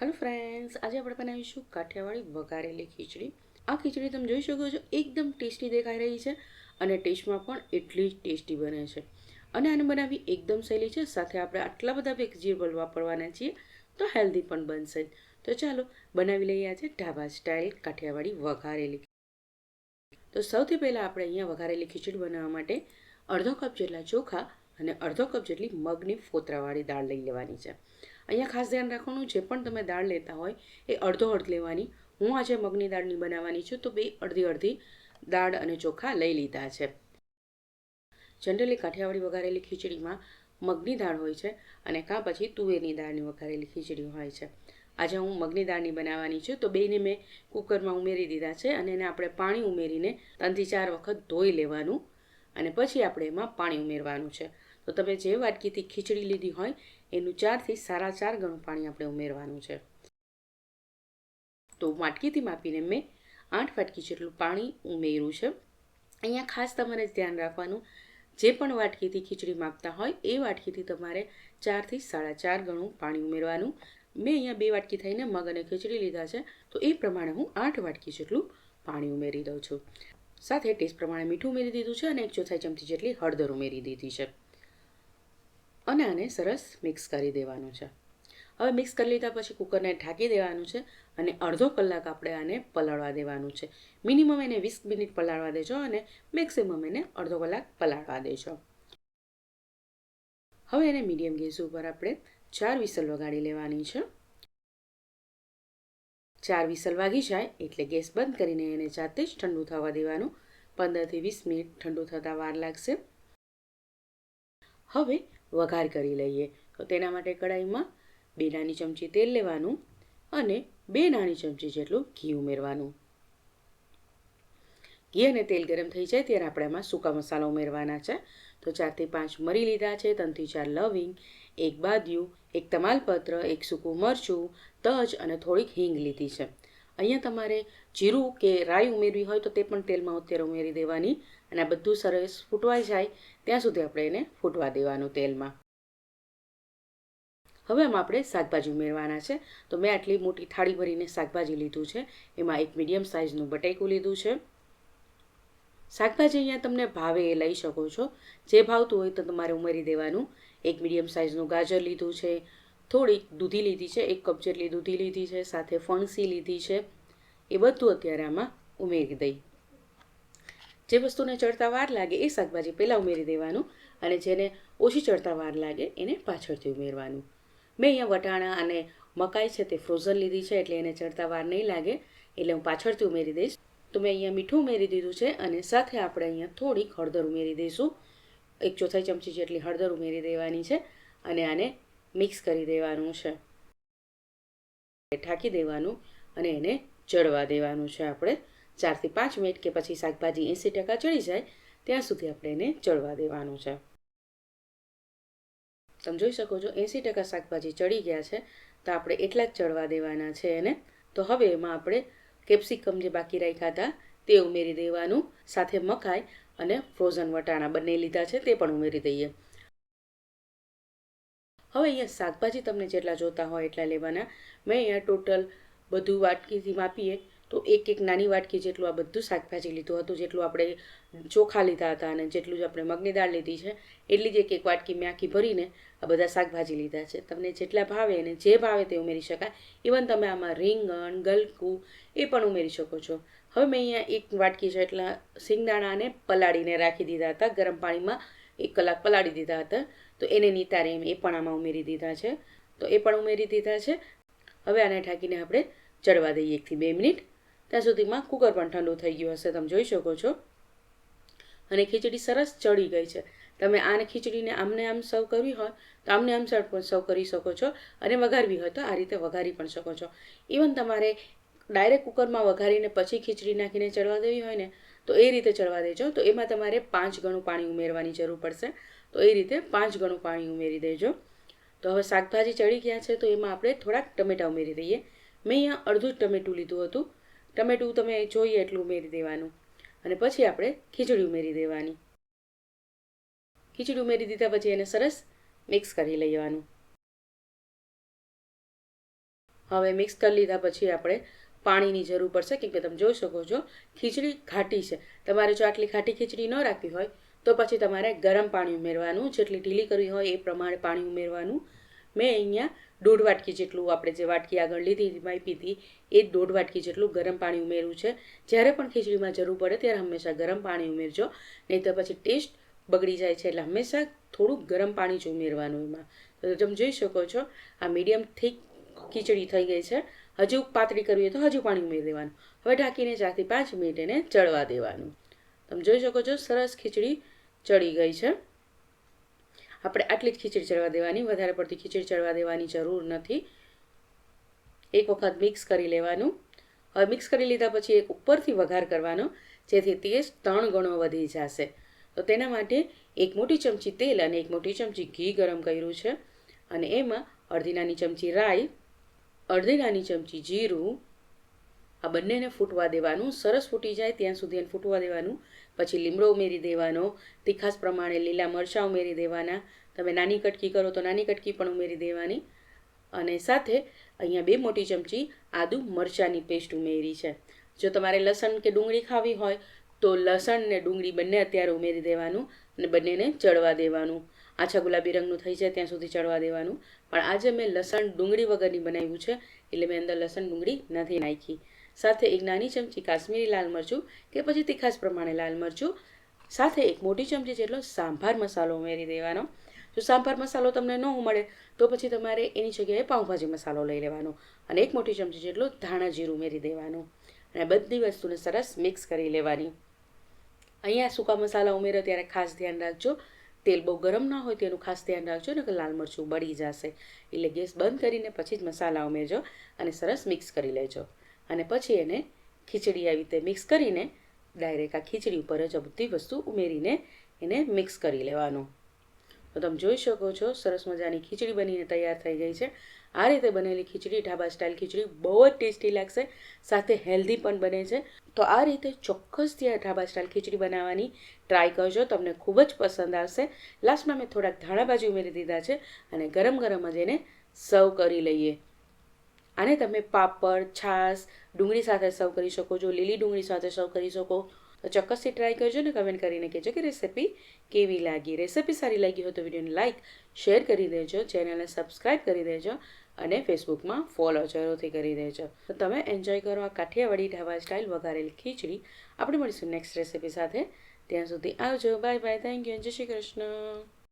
Hello friends, આજે આપણે બનાવીશું કાઠિયાવાડી વઘારેલી ખીચડી. આ ખીચડી તમે જોઈ શકો છો, એકદમ ટેસ્ટી દેખાઈ રહી છે અને ટેસ્ટમાં પણ એટલી જ ટેસ્ટી બને છે. અને આને બનાવવી એકદમ સહેલી છે. સાથે આપણે આટલા બધા વેજીટેબલ વાપરવાના છીએ તો હેલ્ધી પણ બનશે. તો ચાલો બનાવી લઈએ આજે ઢાબા સ્ટાઇલ કાઠિયાવાડી વઘારેલી. તો સૌથી પહેલાં આપણે અહીંયા વઘારેલી ખીચડી બનાવવા માટે અડધો કપ જેટલા ચોખા અને અડધો કપ જેટલી મગની ફોતરાવાળી દાળ લઈ લેવાની છે. અહીંયા ખાસ ધ્યાન રાખવાનું, જે પણ તમે દાળ લેતા હોય એ અડધો અડધ લેવાની. હું આજે મગની દાળની બનાવવાની છું તો બે અડધી અડધી દાળ અને ચોખા લઈ લીધા છે. જનરલી કાઠિયાવાડી વઘારેલી ખીચડીમાં મગની દાળ હોય છે અને કાં પછી તુવેરની દાળની વઘારેલી ખીચડી હોય છે. આજે હું મગની દાળની બનાવવાની છું તો બેને મેં કુકરમાં ઉમેરી દીધા છે અને એને આપણે પાણી ઉમેરીને 3 થી 4 વખત ધોઈ લેવાનું અને પછી આપણે એમાં પાણી ઉમેરવાનું છે. તો તમે જે વાટકીથી ખીચડી લીધી હોય એનું 4 થી 4.5 ગણું પાણી આપણે ઉમેરવાનું છે. તો વાટકીથી માપીને મેં 8 વાટકી જેટલું પાણી ઉમેર્યું છે. અહીંયા ખાસ તમારે ધ્યાન રાખવાનું, જે પણ વાટકીથી ખીચડી માપતા હોય એ વાટકીથી તમારે 4 થી 4.5 ગણું પાણી ઉમેરવાનું. મેં અહીંયા 2 વાટકી થઈને મગ અને ખીચડી લીધા છે તો એ પ્રમાણે હું 8 વાટકી જેટલું પાણી ઉમેરી દઉં છું. સાથે ટેસ્ટ પ્રમાણે મીઠું ઉમેરી દીધું છે અને 1/4 ચમચી જેટલી હળદર ઉમેરી દીધી છે અને આને સરસ મિક્સ કરી દેવાનું છે. હવે મિક્સ કરી લીધા પછી કુકરને ઢાંકી દેવાનું છે અને અડધો કલાક આપણે આને પલાળવા દેવાનું છે. મિનિમમ એને 20 મિનિટ પલાળવા દેજો અને મેક્સિમમ એને અડધો કલાક પલાળવા દેજો. હવે એને મીડિયમ ગેસ ઉપર આપણે 4 વિસલ વગાડી લેવાની છે. 4 વિસલ વાગી જાય એટલે ગેસ બંધ કરીને એને જાતે જ ઠંડુ થવા દેવાનું. 15 થી 20 મિનિટ ઠંડુ થતાં વાર લાગશે. હવે વઘાર કરી લઈએ. તો તેના માટે કડાઈમાં 2 નાની ચમચી તેલ લેવાનું અને 2 નાની ચમચી જેટલું ઘી ઉમેરવાનું. ઘી અને તેલ ગરમ થઈ જાય ત્યારે આપણે એમાં સૂકા મસાલા ઉમેરવાના છે. તો 4 થી 5 મરી લીધા છે, 3 થી 4 લવિંગ, 1 બાદિયું, 1 તમાલપત્ર, 1 સૂકું મરચું, તજ અને થોડીક હિંગ લીધી છે. અહીંયા તમારે જીરું કે રાઈ ઉમેરવી હોય તો તે પણ તેલમાં અત્યારે ઉમેરી દેવાની અને આ બધું સરસ ફૂટવાઈ જાય ત્યાં સુધી આપણે એને ફૂટવા દેવાનું તેલમાં. હવે આમાં આપણે શાકભાજી ઉમેરવાના છે. તો મેં આટલી મોટી થાળી ભરીને શાકભાજી લીધું છે. એમાં એક મીડિયમ સાઇઝનું બટેકું લીધું છે. શાકભાજી અહીંયા તમને ભાવે એ લઈ શકો છો, જે ભાવતું હોય તો તમારે ઉમેરી દેવાનું. એક મીડિયમ સાઇઝનું ગાજર લીધું છે, થોડીક દૂધી લીધી છે, 1 કપ જેટલી દૂધી લીધી છે, સાથે ફણસી લીધી છે. એ બધું અત્યારે આમાં ઉમેરી દઈ. જે વસ્તુને ચડતા વાર લાગે એ શાકભાજી પહેલાં ઉમેરી દેવાનું અને જેને ઓછી ચડતા વાર લાગે એને પાછળથી ઉમેરવાનું. મેં અહીંયા વટાણા અને મકાઈ છે તે ફ્રોઝન લીધી છે એટલે એને ચડતા વાર નહીં લાગે, એટલે હું પાછળથી ઉમેરી દઈશ. તો મેં અહીંયા મીઠું ઉમેરી દીધું છે અને સાથે આપણે અહીંયા થોડીક હળદર ઉમેરી દઈશું. 1/4 ચમચી જેટલી હળદર ઉમેરી દેવાની છે અને આને મિક્સ કરી દેવાનું છે. ઢાંકી દેવાનું અને એને ચડવા દેવાનું છે. આપણે 4 થી 5 મિનિટ કે પછી શાકભાજી 80% ચડી જાય ત્યાં સુધી આપણે એને ચડવા દેવાનું છે. તમે જોઈ શકો છો 80% શાકભાજી ચડી ગયા છે તો આપણે એટલા જ ચડવા દેવાના છે એને. તો હવે એમાં આપણે કેપ્સિકમ જે બાકી રાખ્યા હતા તે ઉમેરી દેવાનું. સાથે મકાઈ અને ફ્રોઝન વટાણા બંને લીધા છે તે પણ ઉમેરી દઈએ. હવે અહીંયા શાકભાજી તમને જેટલા જોતા હોય એટલા લેવાના. મેં અહીંયા ટોટલ બધું વાટકીથી માપીએ તો એક નાની વાટકી જેટલું આ બધું શાકભાજી લીધું હતું. જેટલું આપણે ચોખા લીધા હતા અને જેટલું જ આપણે મગની દાળ લીધી છે એટલી જ એક વાટકી મેં આખી ભરીને આ બધા શાકભાજી લીધા છે. તમને જેટલા ભાવે અને જે ભાવે તે ઉમેરી શકાય. ઇવન તમે આમાં રીંગણ, ગલકું એ પણ ઉમેરી શકો છો. હવે મેં અહીંયા 1 વાટકી જેટલા સિંગદાણાને પલાળીને રાખી દીધા હતા ગરમ પાણીમાં. 1 કલાક પલાળી દીધા હતા તો એને નિતારે એમ એ પણ આમાં ઉમેરી દીધા છે. તો એ પણ ઉમેરી દીધા છે. હવે આને ઢાંકીને આપણે ચડવા દઈએ 1 થી 2 મિનિટ. ત્યાં સુધીમાં કુકર પણ ઠંડુ થઈ ગયું હશે, તમે જોઈ શકો છો. અને ખીચડી સરસ ચડી ગઈ છે. તમે આને ખીચડીને આમને આમ સર્વ કરવી હોય તો આમને આમ સર્વ કરી શકો છો અને વઘારવી હોય તો આ રીતે વઘારી પણ શકો છો. ઇવન તમારે ડાયરેક્ટ કુકરમાં વઘારીને પછી ખીચડી નાખીને ચડવા દેવી હોય ને તો એ રીતે ચડવા દેજો. તો એમાં તમારે 5 ગણું પાણી ઉમેરવાની જરૂર પડશે. તો એ રીતે 5 ગણું પાણી ઉમેરી દેજો. તો હવે શાકભાજી ચડી ગયા છે તો એમાં આપણે થોડાક ટમેટાં ઉમેરી દઈએ. મેં અહીંયા અડધું જ ટમેટું લીધું હતું. ટમેટું તમે જોઈએ એટલું ઉમેરી દેવાનું અને પછી આપણે ખીચડી ઉમેરી દેવાની. ખીચડી ઉમેરી દીધા પછી એને સરસ મિક્સ કરી લેવાનું. હવે મિક્સ કરી લીધા પછી આપણે પાણીની જરૂર પડશે, કેમ કે તમે જોઈ શકો છો ખીચડી ઘાટી છે. તમારે જો આટલી ઘાટી ખીચડી ન રાખવી હોય તો પછી તમારે ગરમ પાણી ઉમેરવાનું, જેટલી ઢીલી કરવી હોય એ પ્રમાણે પાણી ઉમેરવાનું. મેં અહીંયા 1.5 વાટકી જેટલું, આપણે જે વાટકી આગળ લીધી માપી હતી એ 1.5 વાટકી જેટલું ગરમ પાણી ઉમેર્યું છે. જ્યારે પણ ખીચડીમાં જરૂર પડે ત્યારે હંમેશા ગરમ પાણી ઉમેરજો, નહીં તો પછી ટેસ્ટ બગડી જાય છે. એટલે હંમેશા થોડુંક ગરમ પાણી જ ઉમેરવાનું એમાં. તો તમે જોઈ શકો છો આ મીડિયમ થીક ખીચડી થઈ ગઈ છે. હજુ પાતળી કરવી હોય તો હજુ પાણી ઉમેરી દેવાનું. હવે ઢાંકીને 4 થી 5 મિનિટ એને ચડવા દેવાનું. તમે જોઈ શકો છો સરસ ખીચડી ચડી ગઈ છે. આપણે આટલી જ ખીચડી ચડવા દેવાની, વધારે પડતી ખીચડી ચડવા દેવાની જરૂર નથી. એક વખત મિક્સ કરી લેવાનું. હવે મિક્સ કરી લીધા પછી એક ઉપરથી વઘાર કરવાનો, જેથી ટેસ્ટ 3 ગણો વધી જશે. તો તેના માટે 1 મોટી ચમચી તેલ અને 1 મોટી ચમચી ઘી ગરમ કર્યું છે, અને એમાં અડધી નાની ચમચી રાઈ, અડધી નાની ચમચી જીરું, આ બંનેને ફૂટવા દેવાનું. સરસ ફૂટી જાય ત્યાં સુધી એને ફૂટવા દેવાનું. પછી લીમડો ઉમેરી દેવાનો, તીખાસ પ્રમાણે લીલા મરચાં ઉમેરી દેવાના. તમે નાની કટકી કરો તો નાની કટકી પણ ઉમેરી દેવાની. અને સાથે અહીંયા 2 મોટી ચમચી આદુ મરચાંની પેસ્ટ ઉમેરી છે. જો તમારે લસણ કે ડુંગળી ખાવી હોય તો લસણ ને ડુંગળી બંને અત્યારે ઉમેરી દેવાનું અને બંનેને ચડવા દેવાનું. આછા ગુલાબી રંગનું થઈ જાય ત્યાં સુધી ચડવા દેવાનું. પણ આજે મેં લસણ ડુંગળી વગરની બનાવ્યું છે, એટલે મેં અંદર લસણ ડુંગળી નથી નાખી. સાથે 1 નાની ચમચી કાશ્મીરી લાલ મરચું કે પછી તીખાસ પ્રમાણે લાલ મરચું, સાથે 1 મોટી ચમચી જેટલો સાંભાર મસાલો ઉમેરી દેવાનો. જો સાંભાર મસાલો તમને ન મળે તો પછી તમારે એની જગ્યાએ પાઉંભાજી મસાલો લઈ લેવાનો, અને 1 મોટી ચમચી જેટલો ધાણા જીરું ઉમેરી દેવાનું. અને બધી વસ્તુને સરસ મિક્સ કરી લેવાની. અહીંયા સૂકા મસાલા ઉમેરો ત્યારે ખાસ ધ્યાન રાખજો, તેલ બહુ ગરમ ના હોય તેનું ખાસ ધ્યાન રાખજો, ને કે લાલ મરચું બળી જશે. એટલે ગેસ બંધ કરીને પછી જ મસાલા ઉમેરજો અને સરસ મિક્સ કરી લેજો. અને પછી એને ખીચડી આવી રીતે મિક્સ કરીને ડાયરેક્ટ આ ખીચડી ઉપર જ બધી વસ્તુ ઉમેરીને એને મિક્સ કરી લેવાનું. તો તમે જોઈ શકો છો સરસ મજાની ખીચડી બનીને તૈયાર થઈ ગઈ છે. આ રીતે બનેલી ખીચડી, ઢાબા સ્ટાઇલ ખીચડી બહુ જ ટેસ્ટી લાગશે, સાથે હેલ્ધી પણ બને છે. તો આ રીતે ચોક્કસથી આ ઢાબા સ્ટાઇલ ખીચડી બનાવવાની ટ્રાય કરજો, તમને ખૂબ જ પસંદ આવશે. લાસ્ટમાં મેં થોડાક ધાણા ભાજી ઉમેરી દીધા છે અને ગરમ ગરમ જ એને સર્વ કરી લઈએ. આને તમે પાપડ, છાશ, ડુંગળી સાથે સર્વ કરી શકો છો, લીલી ડુંગળી સાથે સર્વ કરી શકો. તો ચોક્કસથી ટ્રાય કરજો ને કમેન્ટ કરીને કહેજો કે રેસિપી કેવી લાગી. રેસિપી સારી લાગી હોય તો વિડીયોને લાઇક, શેર કરી દેજો, ચેનલને સબસ્ક્રાઈબ કરી દેજો અને ફેસબુકમાં ફોલો જરૂરથી કરી દેજો. તો તમે એન્જોય કરો આ કાઠિયાવાડી ઢાબા સ્ટાઇલ વઘારેલી ખીચડી. આપણે મળીશું નેક્સ્ટ રેસિપી સાથે. ત્યાં સુધી આવજો. Bye bye. Thank you. જય શ્રી કૃષ્ણ.